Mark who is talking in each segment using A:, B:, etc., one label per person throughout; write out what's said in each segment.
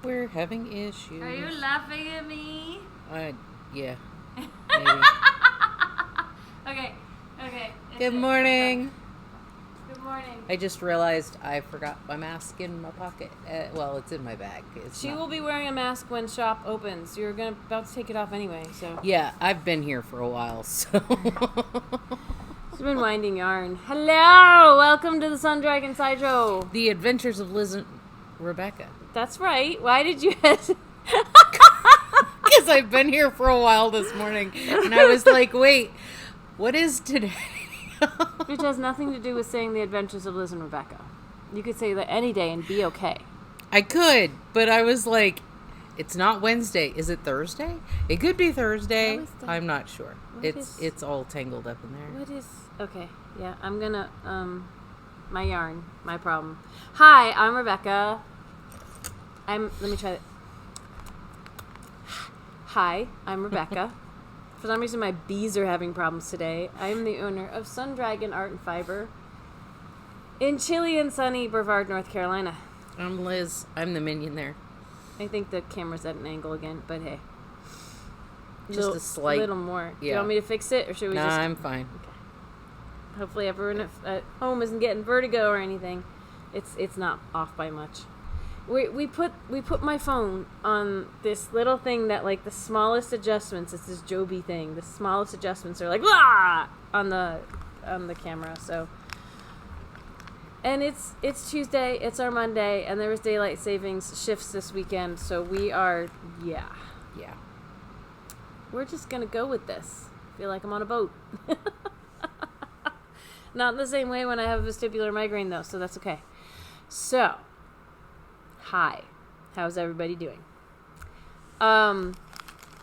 A: We're having issues.
B: Are you laughing at me?
A: Yeah. Maybe.
B: Okay.
A: Good morning.
B: Good morning.
A: I just realized I forgot my mask in my pocket. Well, it's in my bag.
B: She will be wearing a mask when shop opens. You're about to take it off anyway, so.
A: Yeah, I've been here for a while, so.
B: She's been winding yarn. Hello! Welcome to the Sun Dragon Sideshow.
A: The Adventures of Liz and Rebecca.
B: That's right. Why did you...
A: Because I've been here for a while this morning, and I was like, wait, what is today?
B: Which has nothing to do with saying the Adventures of Liz and Rebecca. You could say that any day and be okay.
A: I could, but I was like, it's not Wednesday. Is it Thursday? It could be Thursday. I'm not sure. It's all tangled up in there.
B: What is... Okay, yeah, I'm gonna... My yarn. My problem. Hi, I'm Rebecca. Let me try it. Hi, I'm Rebecca. For some reason, my bees are having problems today. I am the owner of Sun Dragon Art and Fiber in chilly and sunny Brevard, North Carolina.
A: I'm Liz. I'm the minion there.
B: I think the camera's at an angle again, but hey.
A: Just a slight...
B: little more.
A: Yeah.
B: Do you want me to fix it, or should we
A: Nah,
B: just...
A: I'm fine.
B: Okay. Hopefully everyone at home isn't getting vertigo or anything. It's not off by much. We put my phone on this little thing that, like, the smallest adjustments, it's this Joby thing, the smallest adjustments are like, "Wah!" on the camera, so. And it's Tuesday, it's our Monday, and there was daylight savings shifts this weekend, so we are, yeah. We're just gonna go with this. I feel like I'm on a boat. Not in the same way when I have a vestibular migraine, though, so that's okay. So, hi. How's everybody doing?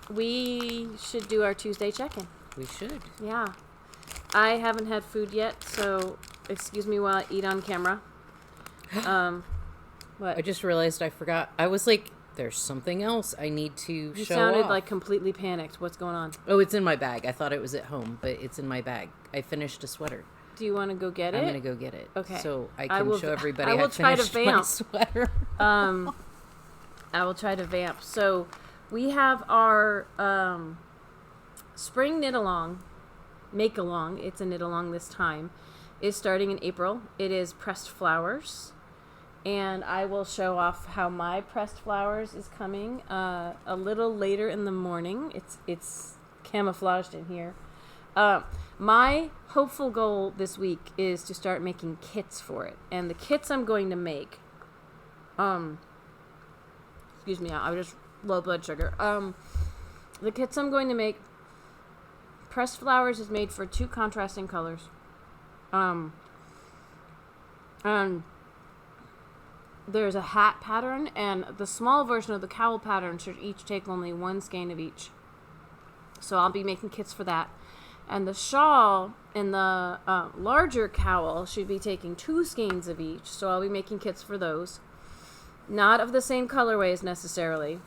B: We should do our Tuesday check-in.
A: We should.
B: Yeah. I haven't had food yet, so excuse me while I eat on camera. What?
A: I just realized I forgot. I was like, there's something else I need to show off.
B: You sounded like completely panicked. What's going on?
A: Oh, it's in my bag. I thought it was at home, but it's in my bag. I finished a sweater.
B: Do you want to go get it?
A: I'm going to go get it.
B: Okay.
A: So I can show everybody
B: I will try to
A: finished my
B: vamp.
A: sweater.
B: I will try to vamp. So we have our spring knit-along, make-along, it's a knit-along this time, is starting in April. It is pressed flowers. And I will show off how my pressed flowers is coming a little later in the morning. It's camouflaged in here. My hopeful goal this week is to start making kits for it. And the kits I'm going to make, excuse me, I just low blood sugar. The kits I'm going to make, pressed flowers is made for 2 contrasting colors. And there's a hat pattern, and the small version of the cowl pattern should each take only 1 skein of each. So I'll be making kits for that. And the shawl and the larger cowl should be taking 2 skeins of each. So I'll be making kits for those. Not of the same colorways necessarily.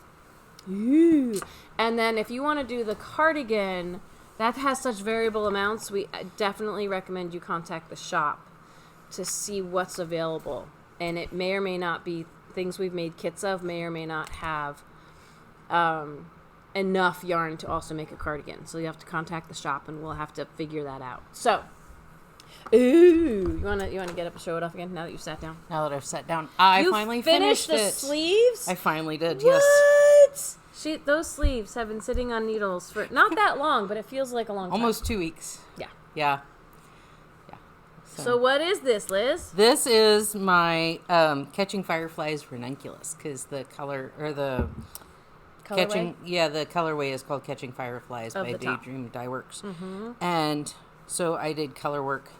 B: Ooh. And then if you want to do the cardigan, that has such variable amounts, we definitely recommend you contact the shop to see what's available. And it may or may not be things we've made kits of, may or may not have enough yarn to also make a cardigan. So you have to contact the shop, and we'll have to figure that out. So, you wanna get up and show it off again now that you've sat down?
A: Now that I've sat down, I finally finished
B: the
A: it.
B: Sleeves?
A: I finally did.
B: What?
A: Yes.
B: Those sleeves have been sitting on needles for not that long, but it feels like a long time.
A: Almost 2 weeks. Yeah.
B: So what is this, Liz?
A: This is my Catching Fireflies Ranunculus, because the color, or the
B: Colorway?
A: the colorway is called Catching Fireflies by Daydream Dye Works. Mm-hmm. And so I did color work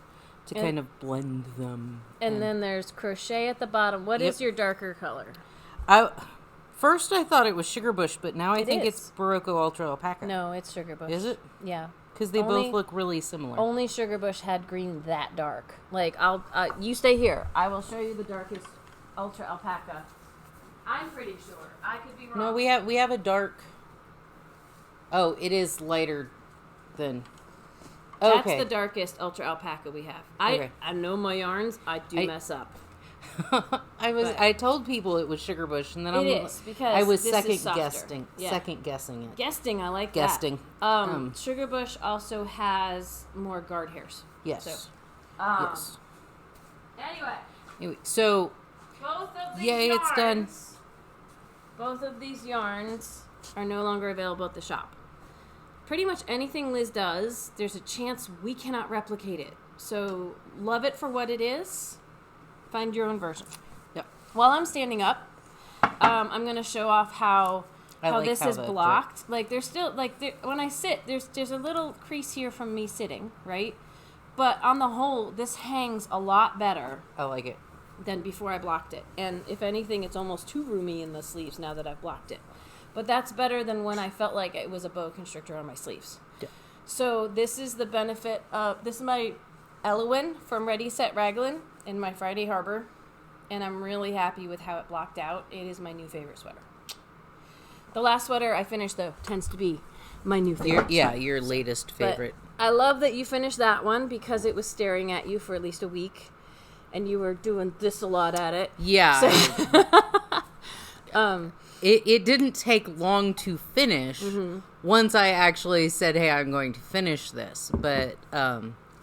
A: to kind of blend them.
B: And then there's crochet at the bottom. What is your darker color?
A: First I thought it was Sugar Bush, but now I think it's Barocco Ultra Alpaca.
B: No, it's Sugar Bush.
A: Is it?
B: Yeah.
A: Because they both look really similar.
B: Only Sugar Bush had green that dark. Like, you stay here. I will show you the darkest Ultra Alpaca. I'm pretty sure. I could be wrong.
A: No, we have a dark. Oh, it is lighter than.
B: Okay. That's the darkest Ultra Alpaca we have.
A: Okay.
B: I know my yarns. I do mess up.
A: I told people it was sugar bush, and then I was second guessing it.
B: Guessing, I like
A: guessing.
B: That. Sugar bush also has more guard hairs.
A: Yes.
B: So,
A: yes.
B: Anyway,
A: so
B: both of these
A: yay,
B: yarns,
A: it's done.
B: Both of these yarns are no longer available at the shop. Pretty much anything Liz does, there's a chance we cannot replicate it. So love it for what it is. Find your own version.
A: Yep.
B: While I'm standing up, I'm going to show off how this is blocked. Like there's still when I sit, there's a little crease here from me sitting, right? But on the whole, this hangs a lot better.
A: I like it.
B: Than before I blocked it. And if anything, it's almost too roomy in the sleeves now that I've blocked it. But that's better than when I felt like it was a boa constrictor on my sleeves.
A: Yeah.
B: So this is the benefit of, this is my Elowin from Ready Set Raglan in my Friday Harbor. And I'm really happy with how it blocked out. It is my new favorite sweater. The last sweater I finished, though, tends to be my new favorite.
A: Your latest favorite.
B: But I love that you finished that one because it was staring at you for at least a week. And you were doing this a lot at it.
A: Yeah. So, it didn't take long to finish once I actually said, hey, I'm going to finish this. But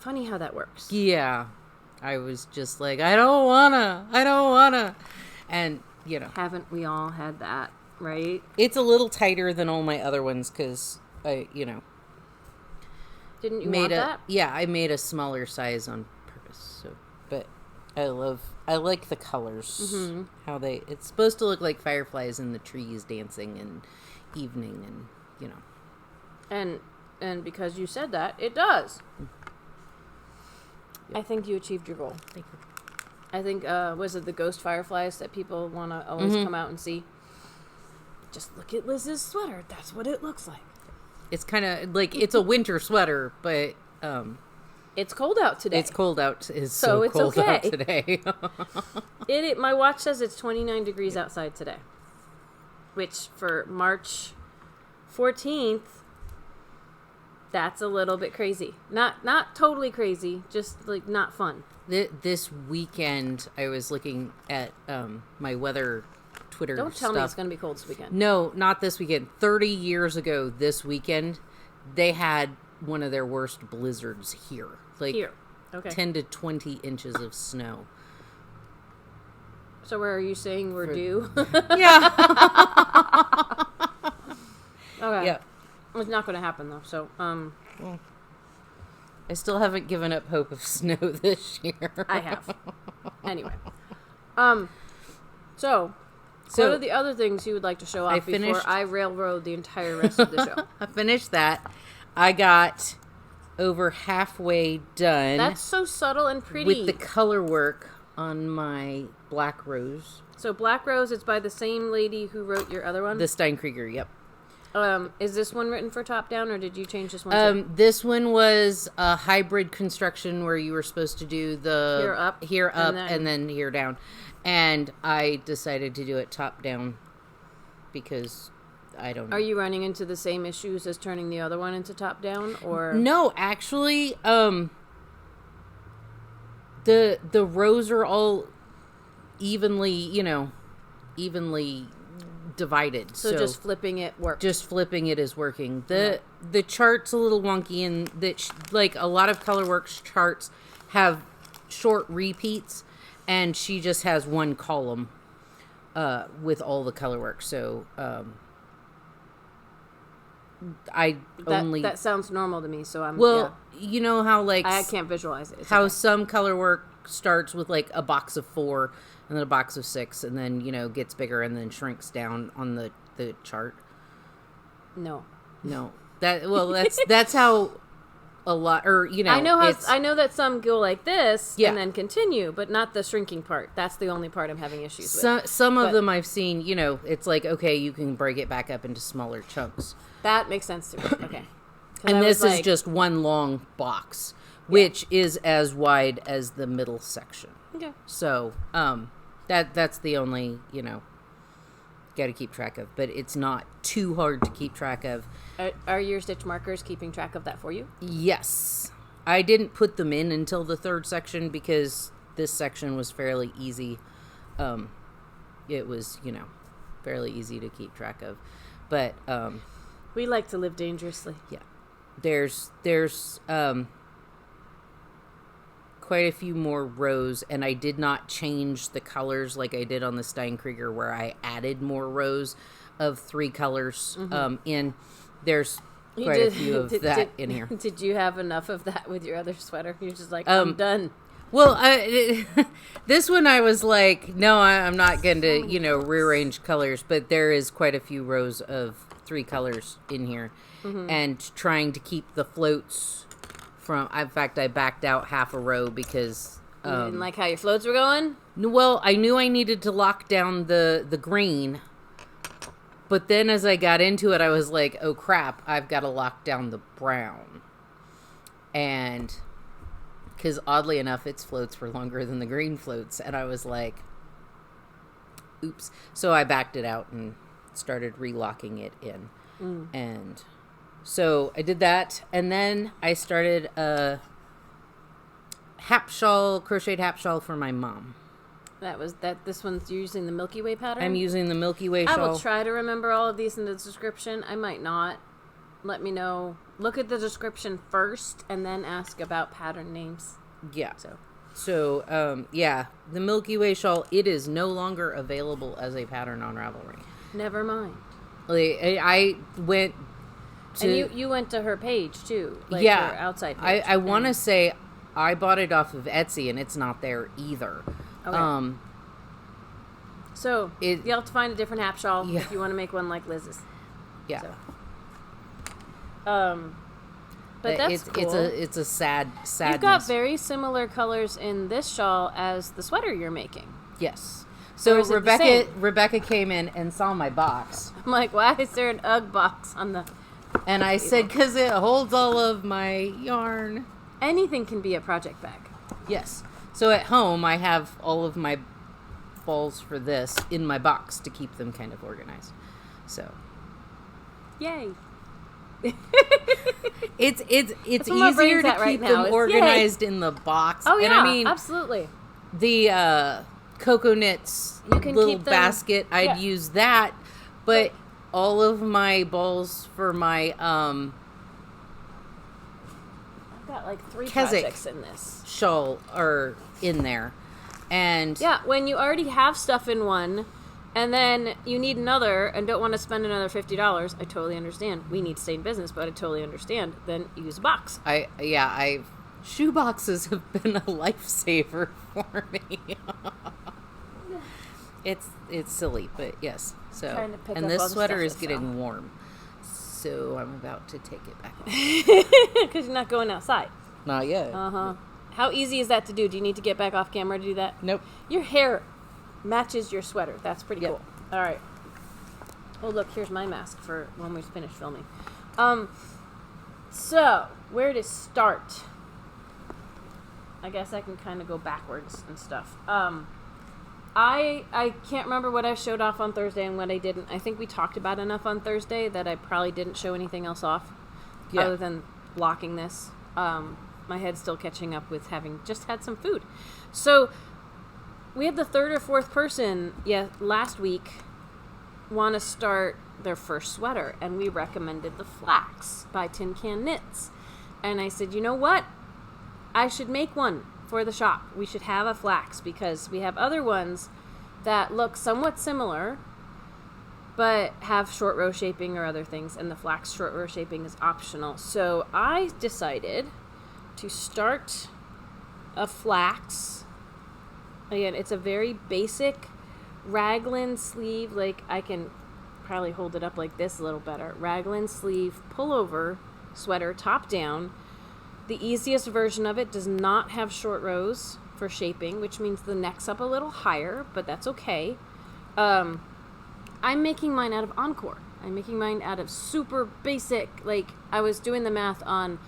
B: funny how that works.
A: Yeah. I was just like, I don't wanna. And,
B: Haven't we all had that, right?
A: It's a little tighter than all my other ones because I,
B: Didn't you want that?
A: Yeah, I made a smaller size on purpose. So, but I like the colors. How it's supposed to look like fireflies in the trees dancing and evening and
B: And because you said that, it does.
A: Yep.
B: I think you achieved your goal.
A: Thank you.
B: I think, was it the ghost fireflies that people want to always come out and see? Just look at Liz's sweater. That's what it looks like.
A: It's kind of like, it's a winter sweater, but
B: it's cold out today.
A: It's cold out. It's so cold out today.
B: My watch says it's 29 degrees outside today, which for March 14th, that's a little bit crazy. Not totally crazy, just like not fun.
A: This weekend, I was looking at my weather Twitter
B: Don't tell me it's going to be cold this weekend.
A: No, not this weekend. 30 years ago this weekend, they had one of their worst blizzards here. Like
B: here. Okay.
A: 10 to 20 inches of snow.
B: So where are you saying we're due?
A: Yeah.
B: Okay.
A: Yep.
B: It's not going to happen though. So,
A: well, I still haven't given up hope of snow this year.
B: I have. Anyway. So what are the other things you would like to show off before I railroad the entire rest of the show?
A: I finished that. I got over halfway done.
B: That's so subtle and pretty.
A: With the color work on my Black Rose.
B: So Black Rose, it's by the same lady who wrote your other one?
A: The Steinkrieger, yep.
B: Is this one written for top down, or did you change this one too?
A: This one was a hybrid construction where you were supposed to do the here up, and then here down. And I decided to do it top down because I don't know.
B: Are you running into the same issues as turning the other one into top down, or
A: no? Actually, the rows are all evenly divided.
B: So just flipping it works.
A: Just flipping it is working. The chart's a little wonky, and that like a lot of colorworks charts have short repeats, and she just has one column with all the colorwork. So that
B: sounds normal to me. So I'm
A: you know how like
B: I can't visualize it.
A: It's some colorwork starts with like a box of 4 and then a box of 6 and then gets bigger and then shrinks down on the chart.
B: No.
A: That's how a lot, or
B: I know that some go like this and then continue, but not the shrinking part. That's the only part I'm having issues with.
A: Some of them I've seen, it's like, okay, you can break it back up into smaller chunks.
B: That makes sense to me. Okay.
A: And this is just one long box, which is as wide as the middle section.
B: Okay.
A: So, that's the only, got to keep track of, but it's not too hard to keep track of.
B: Are your stitch markers keeping track of that for you?
A: Yes. I didn't put them in until the third section because this section was fairly easy. It was, fairly easy to keep track of. But
B: we like to live dangerously.
A: Yeah. There's quite a few more rows, and I did not change the colors like I did on the Steinkrieger, where I added more rows of 3 colors in. There's quite a few of that in here.
B: Did you have enough of that with your other sweater? You're just like, I'm done.
A: Well, this one I was like, no, I'm not going to, rearrange colors, but there is quite a few rows of 3 colors in here, and trying to keep the floats from. In fact, I backed out half a row because
B: you didn't like how your floats were going.
A: Well, I knew I needed to lock down the green, but then as I got into it, I was like, oh crap, I've got to lock down the brown, and because oddly enough, its floats were longer than the green floats, and I was like, oops. So I backed it out and started relocking it in, and so I did that, and then I started a crocheted hap shawl for my mom.
B: This one's using the Milky Way pattern?
A: I'm using the Milky Way shawl.
B: I will try to remember all of these in the description. I might not. Let me know. Look at the description first, and then ask about pattern names.
A: Yeah. So, the Milky Way shawl, it is no longer available as a pattern on Ravelry.
B: Never mind.
A: I went to...
B: And you went to her page, too. Her outside page.
A: I want to say I bought it off of Etsy, and it's not there either. Okay.
B: So, you'll have to find a different hap shawl if you want to make one like Liz's.
A: Yeah.
B: So. But that's cool.
A: It's a sadness.
B: You've got very similar colors in this shawl as the sweater you're making.
A: Yes. So Rebecca came in and saw my box.
B: I'm like, why is there an UGG box on the...
A: And I said, because it holds all of my yarn.
B: Anything can be a project bag.
A: Yes. So at home, I have all of my balls for this in my box to keep them kind of organized. So.
B: Yay.
A: It's easier to keep them organized in the box.
B: Oh, yeah,
A: and I mean,
B: absolutely.
A: The Cocoa Knits little basket, I'd use that. But all of my balls for my... I've
B: got like 3 projects in this.
A: Shawl are in there. And...
B: Yeah, when you already have stuff in one... And then you need another and don't want to spend another $50. I totally understand. We need to stay in business, but I totally understand. Then use a box.
A: Shoe boxes have been a lifesaver for me. It's silly, but yes. So, and this sweater is getting warm, so I'm about to take it back off.
B: Because you're not going outside.
A: Not yet.
B: How easy is that to do? Do you need to get back off camera to do that?
A: Nope.
B: Your hair matches your sweater. That's pretty cool. All right. Oh, look, here's my mask for when we finish filming. So, where to start? I guess I can kind of go backwards and stuff. I can't remember what I showed off on Thursday and what I didn't. I think we talked about enough on Thursday that I probably didn't show anything else off other than blocking this. My head's still catching up with having just had some food. So, we had the 3rd or 4th person, last week, want to start their first sweater, and we recommended the Flax by Tin Can Knits. And I said, you know what? I should make one for the shop. We should have a Flax, because we have other ones that look somewhat similar, but have short row shaping or other things, and the Flax short row shaping is optional. So I decided to start a Flax. Again, it's a very basic raglan sleeve, like I can probably hold it up like this a little better. Raglan sleeve pullover sweater, top down. The easiest version of it does not have short rows for shaping, which means the neck's up a little higher, but that's okay. I'm making mine out of Encore. I'm making mine out of super basic, like I was doing the math on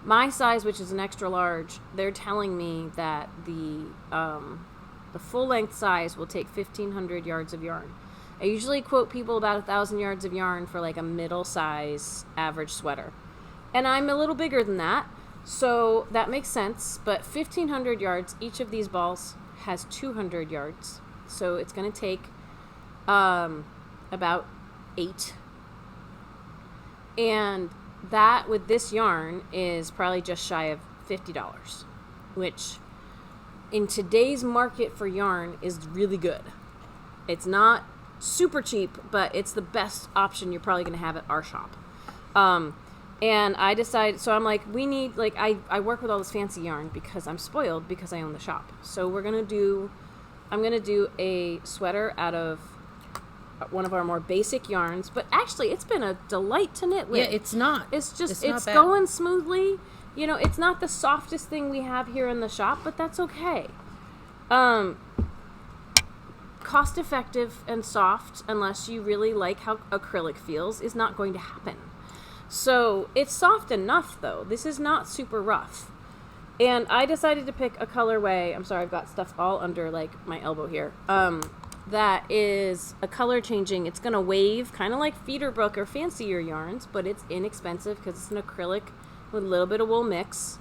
B: my size, which is an extra large. They're telling me that the full length size will take 1,500 yards of yarn. I usually quote people about 1,000 yards of yarn for like a middle size average sweater. And I'm a little bigger than that, So that makes sense, but 1,500 yards, each of these balls has 200 yards. So it's going to take about 8. And that, with this yarn, is probably just shy of $50, which in today's market for yarn is really good. It's not super cheap, but it's the best option you're probably going to have at our shop. And I decided, so I'm like, we need, like, I work with all this fancy yarn because I'm spoiled because I own the shop. So I'm going to do a sweater out of one of our more basic yarns, but actually it's been a delight to knit with.
A: Yeah, it's not.
B: It's going smoothly. You know, it's not the softest thing we have here in the shop, but that's okay. Cost effective and soft, unless you really like how acrylic feels, is not going to happen. So it's soft enough, though. This is not super rough. And I decided to pick a colorway. I'm sorry, I've got stuff all under, like, my elbow here. That is a color changing. It's going to wave, kind of like Feederbrook or fancier yarns, but it's inexpensive because it's an acrylic with a little bit of wool mix.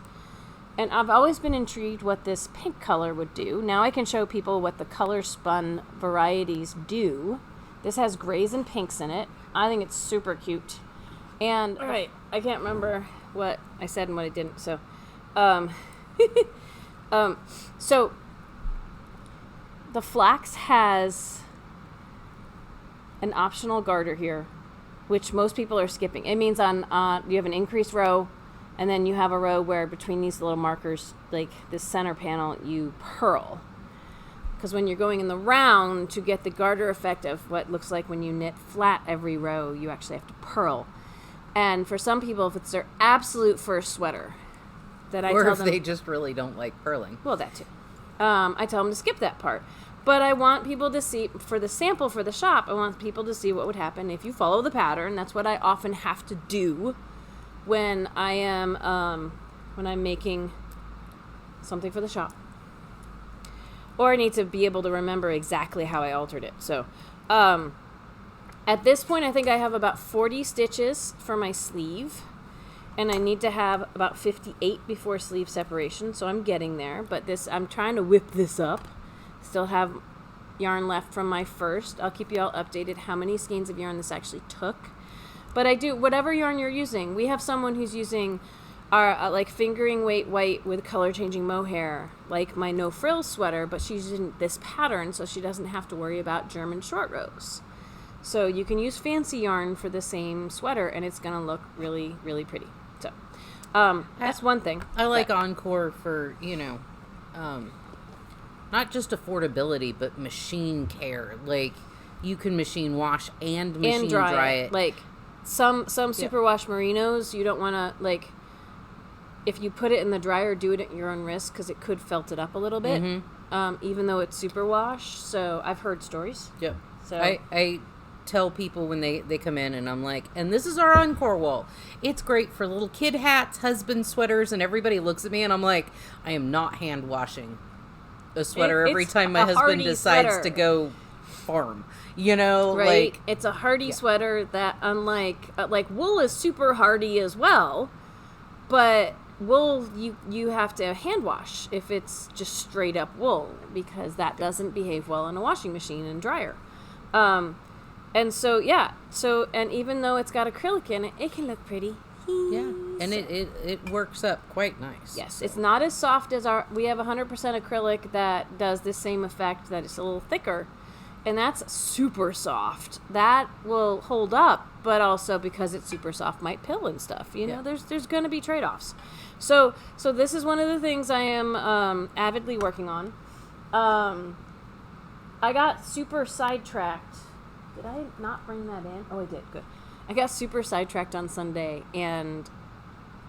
B: And I've always been intrigued what this pink color would do. Now I can show people what the color spun varieties do. This has grays and pinks in it. I think it's super cute. And, all right, I can't remember what I said and what I didn't, so, so the Flax has an optional garter here, which most people are skipping. It means on you have an increased row, and then you have a row where between these little markers, like this center panel, you purl. Because when you're going in the round to get the garter effect of what looks like when you knit flat every row, you actually have to purl. And for some people, if it's their absolute first sweater, that I
A: or
B: tell
A: if
B: them,
A: they just really don't like purling.
B: Well, that too. I tell them to skip that part. But I want people to see, for the sample for the shop, I want people to see what would happen if you follow the pattern. That's what I often have to do when I am, when I'm making something for the shop. Or I need to be able to remember exactly how I altered it. So, at this point, I think I have about 40 stitches for my sleeve, and I need to have about 58 before sleeve separation, so I'm getting there, but I'm trying to whip this up. Still have yarn left from my first. I'll keep you all updated how many skeins of yarn this actually took. But I do, whatever yarn you're using, we have someone who's using our, like, fingering weight white with color-changing mohair, like my no-frills sweater, but she's using this pattern, so she doesn't have to worry about German short rows. So you can use fancy yarn for the same sweater, and it's going to look really, really pretty. So that's one thing.
A: I like Encore for, not just affordability, but machine care. Like, you can machine wash and machine dry it.
B: Like, some superwash merinos, you don't want to, like, if you put it in the dryer, do it at your own risk, because it could felt it up a little bit, even though it's superwash. So I've heard stories.
A: Yep.
B: So
A: I tell people when they come in, and I'm like, and this is our Encore wool. It's great for little kid hats, husband sweaters, and everybody looks at me and I'm like, I am not hand washing a sweater every time my husband decides to go farm. Right?
B: Like, it's a hardy sweater that, unlike like wool is super hardy as well, but wool you have to hand wash if it's just straight up wool, because that doesn't behave well in a washing machine and dryer. And so, and even though it's got acrylic in it, it can look pretty.
A: Yeah, and it works up quite nice.
B: Yes, so. It's not as soft as we have 100% acrylic that does the same effect, that it's a little thicker, and that's super soft. That will hold up, but also because it's super soft might pill and stuff. There's going to be trade-offs. So this is one of the things I am avidly working on. I got super sidetracked. Did I not bring that in? Oh, I did. Good. I got super sidetracked on Sunday and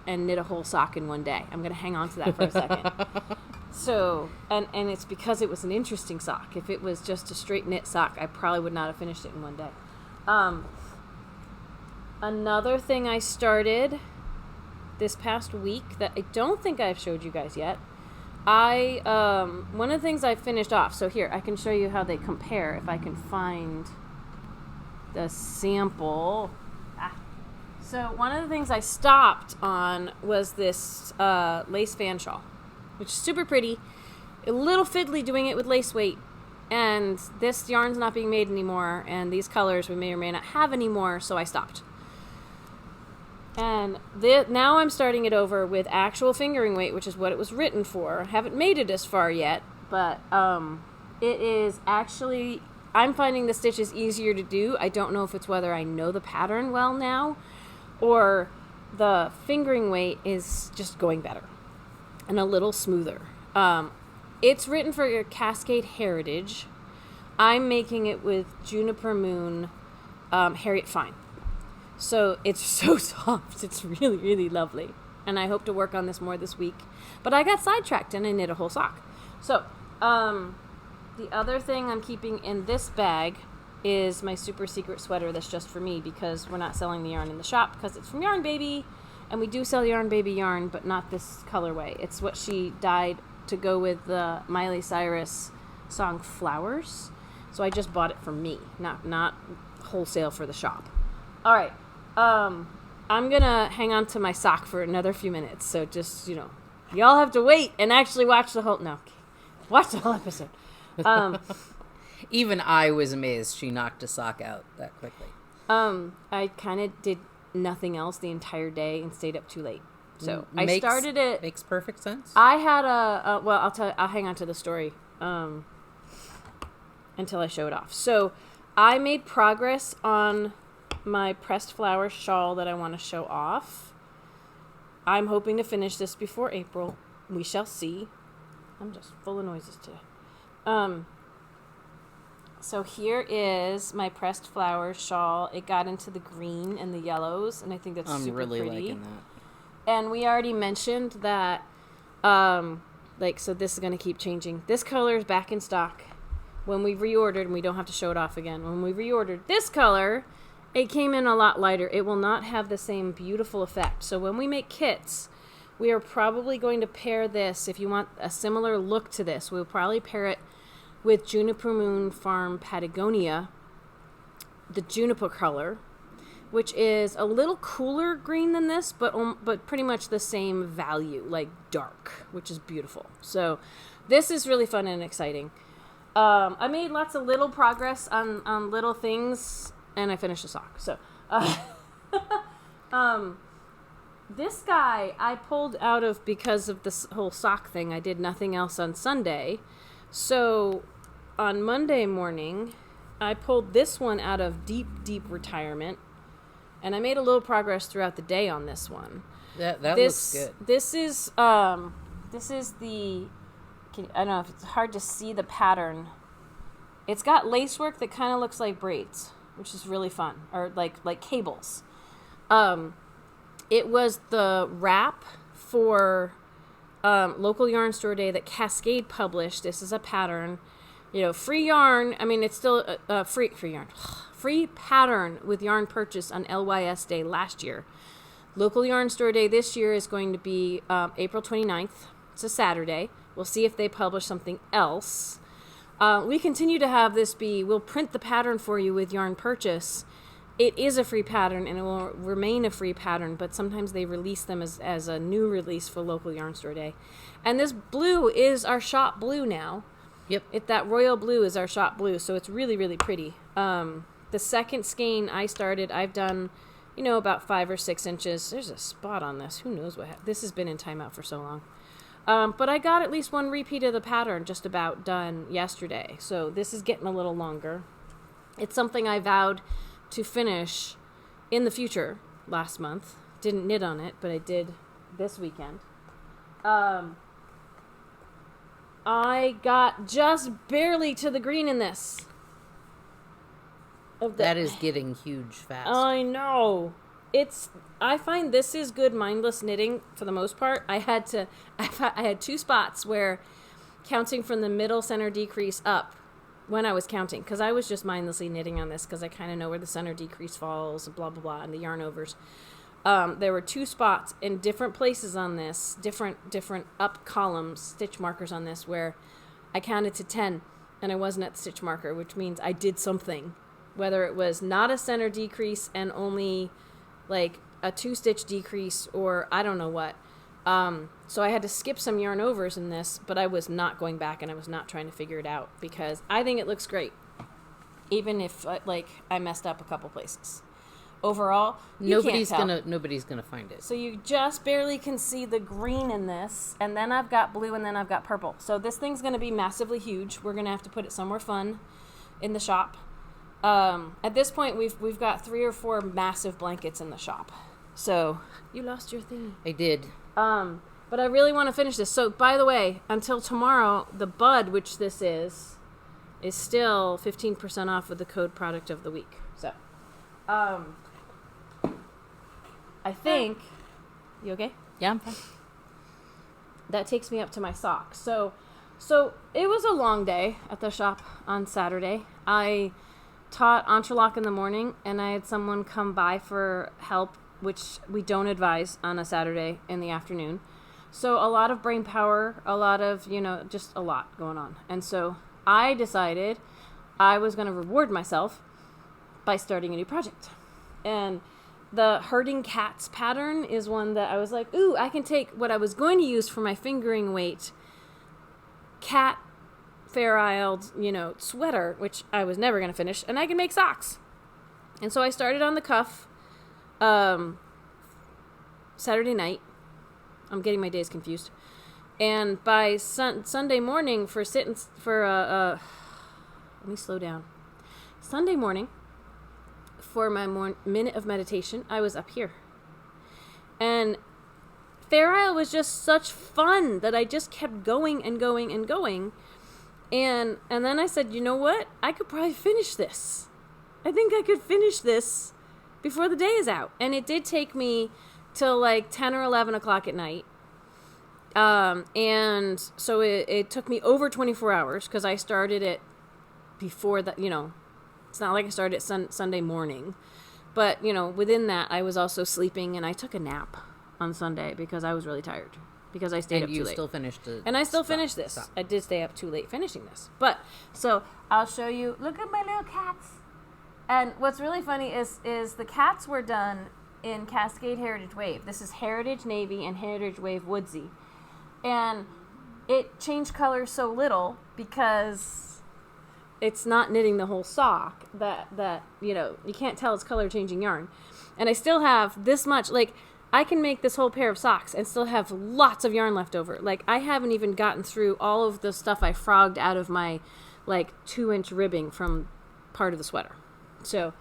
B: knit a whole sock in one day. I'm going to hang on to that for a second. So, and it's because it was an interesting sock. If it was just a straight knit sock, I probably would not have finished it in one day. Another thing I started this past week that I don't think I've showed you guys yet. One of the things I finished off. So here, I can show you how they compare if I can find the sample. So one of the things I stopped on was this lace fan shawl, which is super pretty. A little fiddly doing it with lace weight. And this yarn's not being made anymore, and these colors we may or may not have anymore, so I stopped. And now I'm starting it over with actual fingering weight, which is what it was written for. I haven't made it as far yet, but it is actually... I'm finding the stitches easier to do. I don't know if it's whether I know the pattern well now, or the fingering weight is just going better and a little smoother. It's written for your Cascade Heritage. I'm making it with Juniper Moon Harriet Fine. So it's so soft. It's really, really lovely. And I hope to work on this more this week. But I got sidetracked and I knit a whole sock. So the other thing I'm keeping in this bag is my super secret sweater that's just for me, because we're not selling the yarn in the shop because it's from Yarn Baby. And we do sell Yarn Baby yarn, but not this colorway. It's what she dyed to go with the Miley Cyrus song Flowers. So I just bought it for me, not wholesale for the shop. All right. I'm going to hang on to my sock for another few minutes. So just, y'all have to wait and actually watch the whole episode.
A: Even I was amazed she knocked a sock out that quickly.
B: I kind of did nothing else the entire day and stayed up too late. So I started it.
A: Makes perfect sense.
B: I had I'll hang on to the story until I show it off. So I made progress on my pressed flower shawl that I want to show off. I'm hoping to finish this before April. We shall see. I'm just full of noises today. So here is my pressed flower shawl. It got into the green and the yellows, and I think that's super
A: really
B: pretty.
A: liking that.
B: And we already mentioned that, so this is going to keep changing. This color is back in stock. When we reordered, and we don't have to show it off again, when we reordered this color, it came in a lot lighter. It will not have the same beautiful effect. So when we make kits, we are probably going to pair this, if you want a similar look to this, we'll probably pair it with Juniper Moon Farm Patagonia, the juniper color, which is a little cooler green than this, but pretty much the same value, like dark, which is beautiful. So this is really fun and exciting. I made lots of little progress on little things, and I finished the sock. So this guy I pulled out of because of this whole sock thing. I did nothing else on Sunday. So on Monday morning, I pulled this one out of deep, deep retirement. And I made a little progress throughout the day on this one.
A: That looks good.
B: This is the... I don't know if it's hard to see the pattern. It's got lacework that kind of looks like braids, which is really fun. Or like cables. It was the wrap for Local Yarn Store Day that Cascade published. This is a pattern. Free yarn. I mean, it's still free yarn. Free pattern with yarn purchase on LYS Day last year. Local Yarn Store Day this year is going to be April 29th. It's a Saturday. We'll see if they publish something else. We continue to have this be, we'll print the pattern for you with yarn purchase. It is a free pattern, and it will remain a free pattern, but sometimes they release them as a new release for Local Yarn Store Day. And this blue is our shop blue now.
A: Yep.
B: That royal blue is our shop blue, so it's really, really pretty. The second skein I started, I've done, about 5 or 6 inches. There's a spot on this. Who knows what this has been in timeout for so long. But I got at least one repeat of the pattern just about done yesterday. So this is getting a little longer. It's something I vowed to finish in the future last month. Didn't knit on it, but I did this weekend. I got just barely to the green in this.
A: That is getting huge fast.
B: I know. I find this is good mindless knitting for the most part. I had 2 spots where counting from the middle center decrease up when I was counting, because I was just mindlessly knitting on this because I kind of know where the center decrease falls and blah, blah, blah, and the yarn overs. There were 2 spots in different places on this, different up columns, stitch markers on this, where I counted to 10 and I wasn't at the stitch marker, which means I did something. Whether it was not a center decrease and only like a 2-stitch decrease or I don't know what. So I had to skip some yarn overs in this, but I was not going back and I was not trying to figure it out because I think it looks great. Even if I messed up a couple places. Overall,
A: nobody's gonna find it.
B: So you just barely can see the green in this, and then I've got blue and then I've got purple. So this thing's gonna be massively huge. We're gonna have to put it somewhere fun in the shop. At this point we've got 3 or 4 massive blankets in the shop. So you lost your thing.
A: I did.
B: But I really want to finish this. So by the way, until tomorrow, the bud, which this is still 15% off with the code product of the week. So, I think, you okay?
A: Yeah, I'm fine.
B: That takes me up to my socks. So it was a long day at the shop on Saturday. I taught entrelock in the morning, and I had someone come by for help, which we don't advise on a Saturday in the afternoon. So a lot of brain power, a lot of, just a lot going on. And so I decided I was going to reward myself by starting a new project. And the herding cats pattern is one that I was like, ooh, I can take what I was going to use for my fingering weight cat fair-isled, sweater, which I was never going to finish, and I can make socks. And so I started on the cuff Saturday night. I'm getting my days confused. And by Sunday morning let me slow down. Sunday morning, for my minute of meditation, I was up here. And Fair Isle was just such fun that I just kept going and going and going. And then I said, you know what? I could probably finish this. I think I could finish this before the day is out. And it did take me till 10 or 11 o'clock at night. And so it took me over 24 hours because I started it before that, it's not like I started it Sunday morning, but within that I was also sleeping and I took a nap on Sunday because I was really tired because I stayed up too late. And you still finished it. And I still finished this. Stop. I did stay up too late finishing this. But so I'll show you, look at my little cats. And what's really funny is the cats were done in Cascade Heritage Wave. This is Heritage Navy and Heritage Wave Woodsy. And it changed color so little because it's not knitting the whole sock that you can't tell it's color changing yarn. And I still have this much, I can make this whole pair of socks and still have lots of yarn left over. I haven't even gotten through all of the stuff I frogged out of my 2-inch ribbing from part of the sweater. So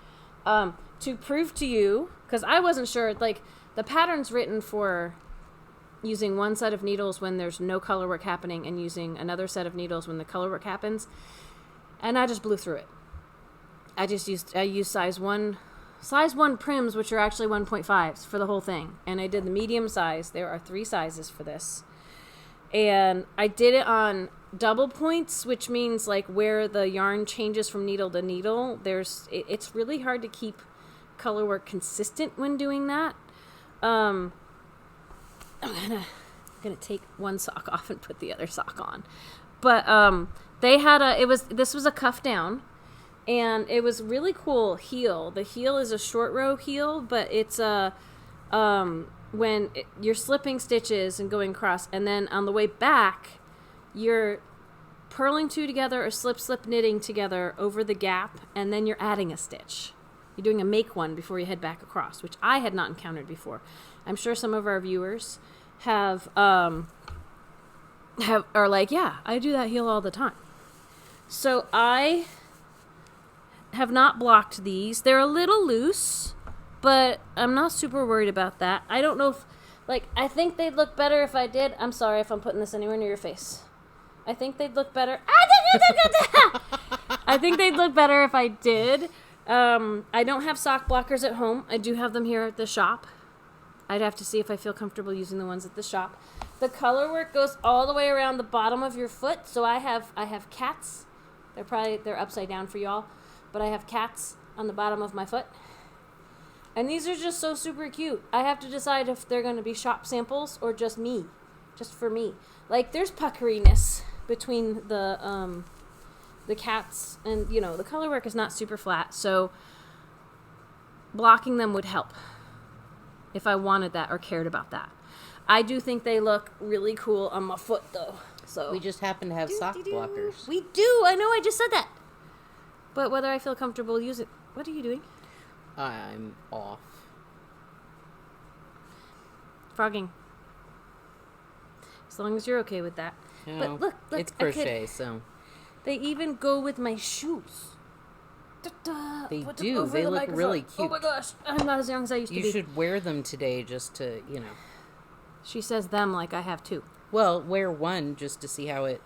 B: to prove to you, because I wasn't sure, the pattern's written for using one set of needles when there's no color work happening and using another set of needles when the color work happens. And I just blew through it. I used size 1 prims, which are actually 1.5s for the whole thing. And I did the medium size. There are 3 sizes for this. And I did it on double points, which means where the yarn changes from needle to needle. It's really hard to keep color work consistent when doing that. I'm gonna take one sock off and put the other sock on. But they had this was a cuff down, and it was really cool heel. The heel is a short row heel, but it's you're slipping stitches and going across, and then on the way back, you're purling 2 together or slip knitting together over the gap, and then you're adding a stitch. You're doing a make one before you head back across, which I had not encountered before. I'm sure some of our viewers are yeah, I do that heel all the time. So I have not blocked these. They're a little loose, but I'm not super worried about that. I don't know if, I think they'd look better if I did. I'm sorry if I'm putting this anywhere near your face. I think they'd look better. I think they'd look better if I did. I don't have sock blockers at home. I do have them here at the shop. I'd have to see if I feel comfortable using the ones at the shop. The color work goes all the way around the bottom of your foot. So I have cats. They're upside down for y'all, but I have cats on the bottom of my foot. And these are just so super cute. I have to decide if they're going to be shop samples or just for me. There's puckeriness between the cats, and the color work is not super flat, so blocking them would help. if I wanted that or cared about that. I do think they look really cool on my foot, though. So
A: We just happen to have sock blockers.
B: We do. I know. I just said that. But whether I feel comfortable using... What are you doing?
A: I'm off.
B: Frogging. As long as you're okay with that.
A: You
B: But
A: know,
B: look,
A: it's crochet, so
B: They even go with my shoes.
A: They
B: Put them
A: do.
B: over
A: They
B: the
A: look
B: microphone.
A: really
B: Oh
A: cute.
B: my gosh. I'm not as young as I used to
A: You
B: be.
A: should wear them today just to,
B: She says them like I have two.
A: Well, wear one just to see how it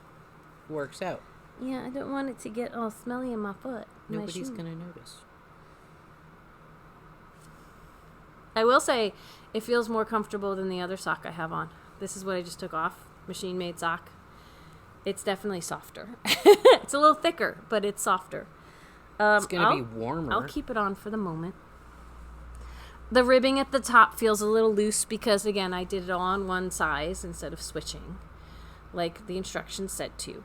A: works out.
B: Yeah, I don't want it to get all smelly in my foot.
A: Nobody's going to notice.
B: I will say it feels more comfortable than the other sock I have on. This is what I just took off. Machine made sock. It's definitely softer. It's a little thicker, but it's softer.
A: It's going to be warmer.
B: I'll keep it on for the moment. The ribbing at the top feels a little loose because, again, I did it all on one size instead of switching, like the instructions said to.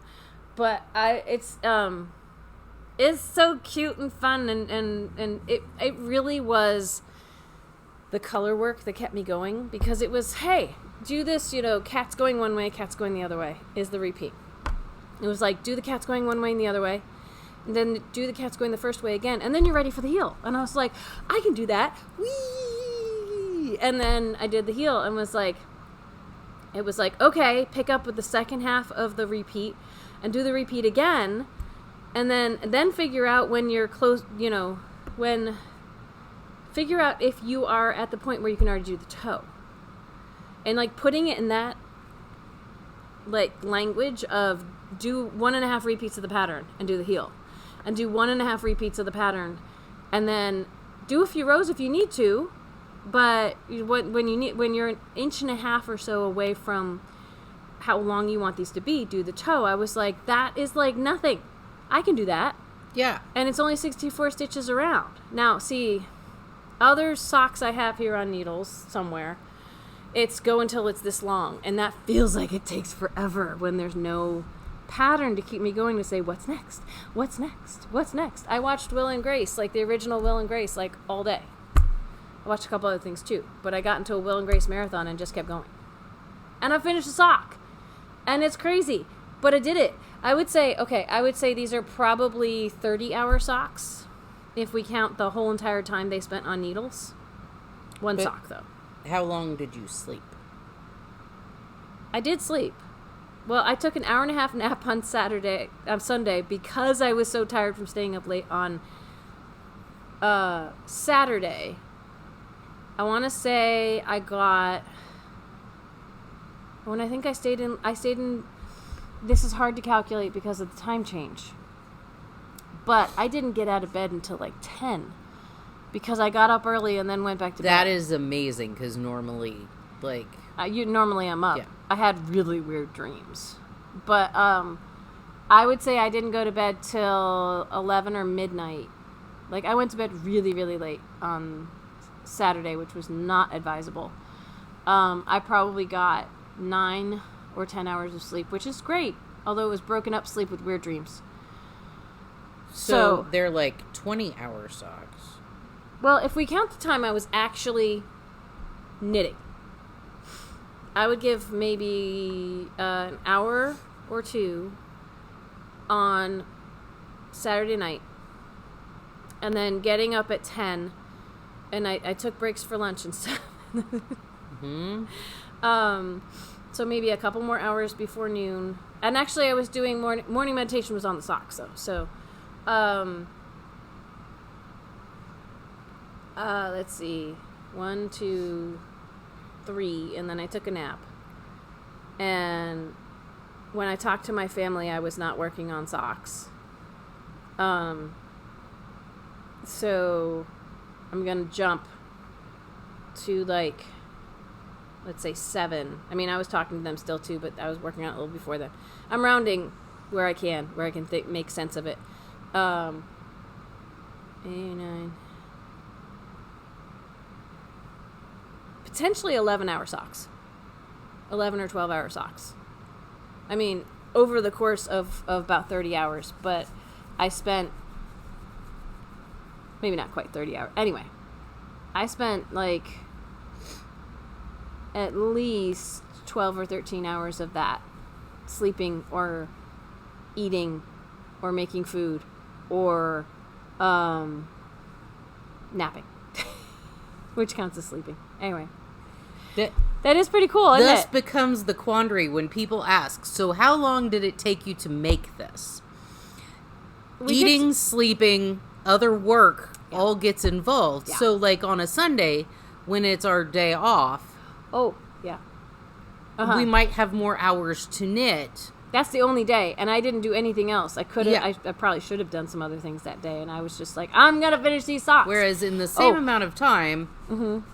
B: But it's so cute and fun, and it really was the color work that kept me going, because it was, hey, do this, cats going one way, cats going the other way is the repeat. It was like, do the cats going one way and the other way, and then do the cats going the first way again, and then you're ready for the heel. And I was like, I can do that. Whee! And then I did the heel and it was like, okay, pick up with the second half of the repeat and do the repeat again, and then figure out when you're close, figure out if you are at the point where you can already do the toe. And like putting it in that like language of do 1.5 repeats of the pattern and do the heel, and do 1.5 repeats of the pattern, and then do a few rows if you need to, but when you're 1.5 inches or so away from how long you want these to be, do the toe. I was like, that is like nothing. I can do that.
A: Yeah.
B: And it's only 64 stitches around. Now, see, other socks I have here on needles somewhere, it's go until it's this long, and that feels like it takes forever when there's no pattern to keep me going to say, what's next? What's next? What's next? I watched Will and Grace, like the original Will and Grace, like all day. I watched a couple other things too, but I got into a Will and Grace marathon and just kept going. And I finished a sock. And it's crazy, but I did it. I would say these are probably 30-hour socks if we count the whole entire time they spent on needles. One sock, though.
A: How long did you sleep?
B: I did sleep. Well, I took an 1.5-hour nap on Sunday, because I was so tired from staying up late on Saturday. I want to say I got... When I think I stayed in, this is hard to calculate because of the time change. But I didn't get out of bed until like 10 because I got up early and then went back to bed.
A: That is amazing, because normally, like...
B: normally I'm up.
A: Yeah.
B: I had really weird dreams. But I would say I didn't go to bed till 11 or midnight. Like, I went to bed really, really late on Saturday, which was not advisable. I probably got 9 or 10 hours of sleep, which is great, although it was broken up sleep with weird dreams.
A: So they're like 20-hour socks.
B: Well, if we count the time I was actually knitting, I would give maybe an hour or two on Saturday night, and then getting up at 10, and I took breaks for lunch and stuff.
A: Mm-hmm.
B: So maybe a couple more hours before noon. And actually I was doing morning meditation was on the socks though. So, let's see, 1, 2, 3, and then I took a nap. And when I talked to my family, I was not working on socks. So I'm going to jump to like, let's say 7. I mean, I was talking to them still too, but I was working on it a little before then. I'm rounding where I can make sense of it. 8, 9, potentially 11-hour socks, 11 or 12-hour socks. I mean, over the course of about 30 hours, but I spent maybe not quite 30 hours. Anyway, I spent like at least 12 or 13 hours of that. Sleeping or eating or making food or napping. Which counts as sleeping. Anyway. That is pretty cool, isn't it?
A: This becomes the quandary when people ask, so how long did it take you to make this? Eating, sleeping, other work all gets involved.
B: Yeah.
A: So, like, on a Sunday, when it's our day off...
B: Oh, yeah.
A: We might have more hours to knit.
B: That's the only day, and I didn't do anything else. I could have.
A: Yeah.
B: I probably should have done some other things that day, and I was just like, I'm gonna finish these socks.
A: Whereas in the same amount of time,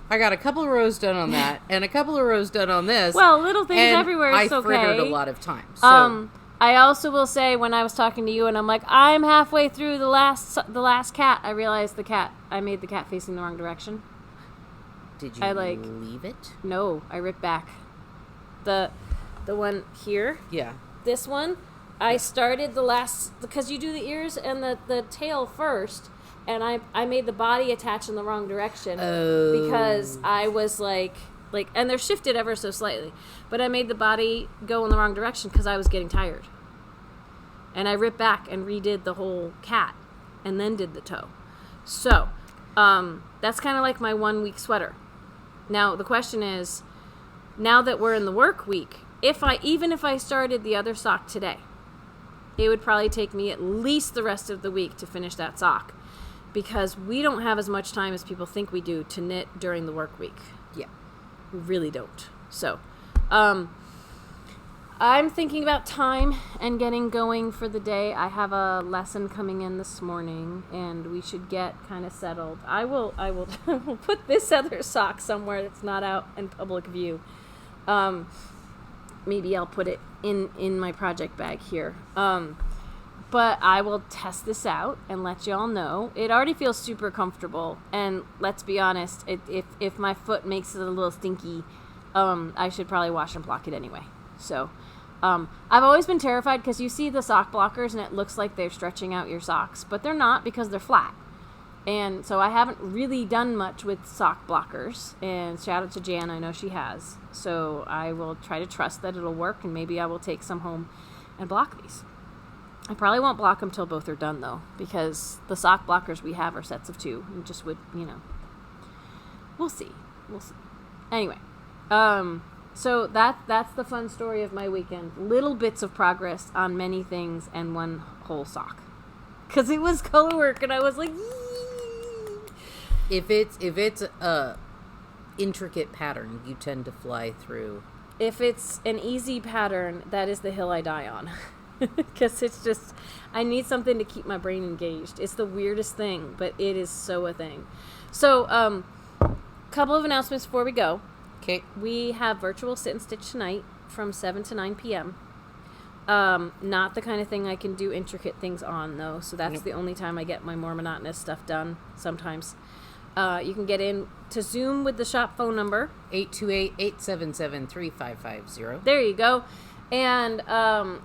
A: I got a couple of rows done on that, and a couple of rows done on this.
B: Well, little things
A: and
B: everywhere is okay.
A: I frittered a lot of time. So.
B: I also will say, when I was talking to you, and I'm like, I'm halfway through the last cat. I realized I made the cat facing the wrong direction.
A: Did you leave it?
B: No, I ripped back. The one here.
A: Yeah.
B: This one, I started because you do the ears and the tail first, and I made the body attach in the wrong direction because I was like, and they're shifted ever so slightly, but I made the body go in the wrong direction because I was getting tired. And I ripped back and redid the whole cat and then did the toe. So, that's kind of like my 1 week sweater. Now, the question is, now that we're in the work week, even if I started the other sock today, it would probably take me at least the rest of the week to finish that sock, because we don't have as much time as people think we do to knit during the work week.
A: Yeah.
B: We really don't. So, I'm thinking about time and getting going for the day. I have a lesson coming in this morning, and we should get kind of settled. I will put this other sock somewhere that's not out in public view. Maybe I'll put it in my project bag here. But I will test this out and let y'all know. It already feels super comfortable. And let's be honest, if my foot makes it a little stinky, I should probably wash and block it anyway. So, I've always been terrified because you see the sock blockers and it looks like they're stretching out your socks, but they're not because they're flat. And so I haven't really done much with sock blockers, and shout out to Jan, I know she has. So I will try to trust that it'll work, and maybe I will take some home and block these. I probably won't block them till both are done, though, because the sock blockers we have are sets of 2, and just would, we'll see. Anyway, so that's the fun story of my weekend. Little bits of progress on many things and one whole sock. Because it was color work, and I was like, yee!
A: If it's a intricate pattern, you tend to fly through.
B: If it's an easy pattern, that is the hill I die on. Because it's just, I need something to keep my brain engaged. It's the weirdest thing, but it is so a thing. So, couple of announcements before we go.
A: Okay.
B: We have virtual sit and stitch tonight from 7 to 9 p.m. Not the kind of thing I can do intricate things on, though. So that's the only time I get my more monotonous stuff done sometimes. You can get in to Zoom with the shop phone number.
A: 828-877-3550.
B: There you go. And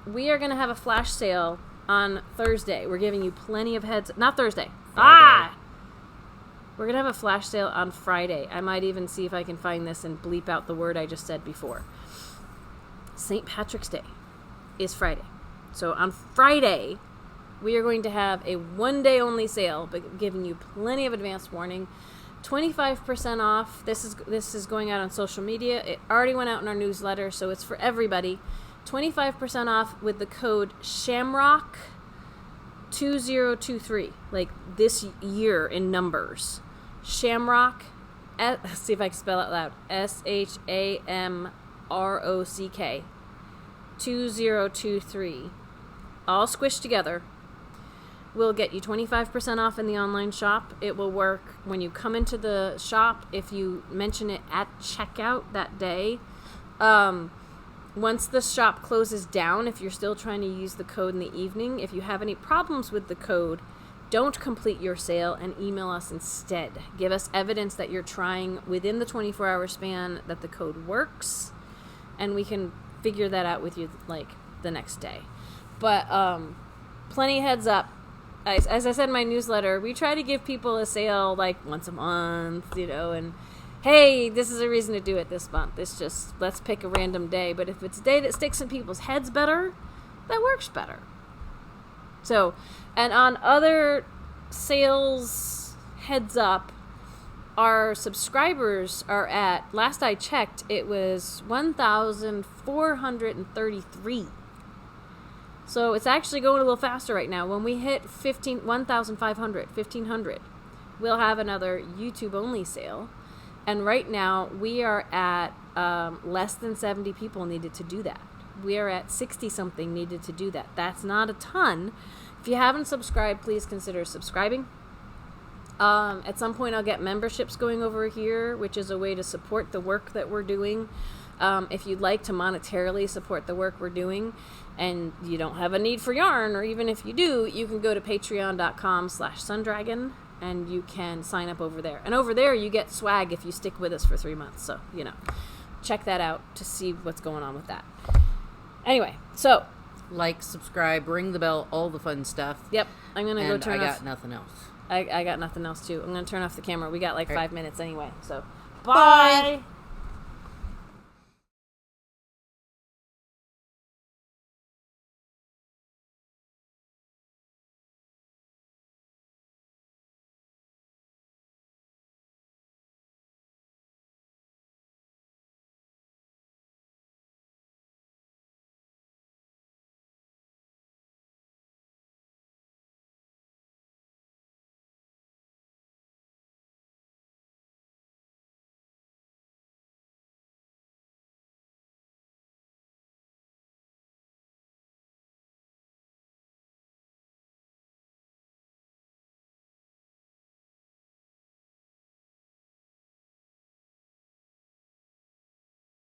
B: we are going to have a flash sale on Thursday. We're giving you plenty of not Thursday.
A: Friday.
B: We're going to have a flash sale on Friday. I might even see if I can find this and bleep out the word I just said before. St. Patrick's Day is Friday. So on Friday, we are going to have a one-day only sale, but giving you plenty of advance warning. 25% off. This is going out on social media. It already went out in our newsletter, so it's for everybody. 25% off with the code Shamrock 2023, like this year in numbers. Shamrock, let's see if I can spell it out loud. SHAMROCK 2023. All squished together. Will get you 25% off in the online shop. It will work when you come into the shop if you mention it at checkout that day. Once the shop closes down, if you're still trying to use the code in the evening, if you have any problems with the code, don't complete your sale and email us instead. Give us evidence that you're trying within the 24-hour span that the code works, and we can figure that out with you like the next day. But plenty of heads up. As I said in my newsletter, we try to give people a sale like once a month, and hey, this is a reason to do it this month. It's just, let's pick a random day. But if it's a day that sticks in people's heads better, that works better. So, and on other sales, heads up, our subscribers are at, last I checked, it was 1,433. So it's actually going a little faster right now. When we hit 1,500, we'll have another YouTube-only sale. And right now, we are at less than 70 people needed to do that. We are at 60-something needed to do that. That's not a ton. If you haven't subscribed, please consider subscribing. At some point, I'll get memberships going over here, which is a way to support the work that we're doing. If you'd like to monetarily support the work we're doing and you don't have a need for yarn, or even if you do, you can go to patreon.com/sundragon and you can sign up over there. And over there, you get swag if you stick with us for 3 months. So, check that out to see what's going on with that. Anyway, so.
A: Like, subscribe, ring the bell, all the fun stuff.
B: Yep. I'm going to go turn off.
A: I got nothing else.
B: I got nothing else, too. I'm going to turn off the camera. We got like 5 minutes anyway. So, bye.